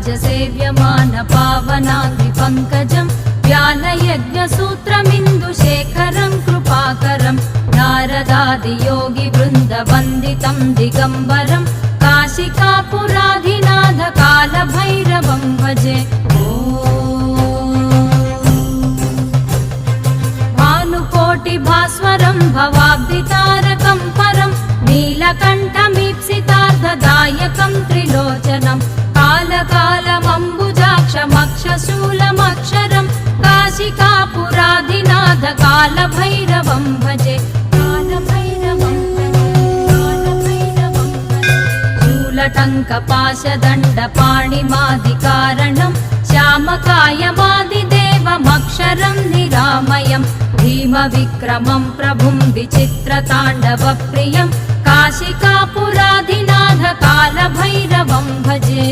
सेव्यमान पावनाङ्घ्रि पङ्कजं व्यालयज्ञसूत्रमिन्दुशेखरं कृपाकरं नारदादियोगिवृन्दवन्दितं दिगम्बरं काशिकापुराधिनाथ कालभैरवं भजे। भानुकोटिभास्वरं भवाब्धितारकं परं नीलकण्ठमीप्सितार्थदायकं त्रिलोचनं कालकालमम्बुजाक्षमक्षशूलमक्षरं काशिकापुराधिनाथ कालभैरवं भजे। शूलटङ्कपाशदण्डपाणिमादिकारणं श्यामकायमादिदेवमक्षरं निरामयं भीमविक्रमं प्रभुं विचित्रताण्डवप्रियं काशिकापुराधिनाथ कालभैरवं भजे।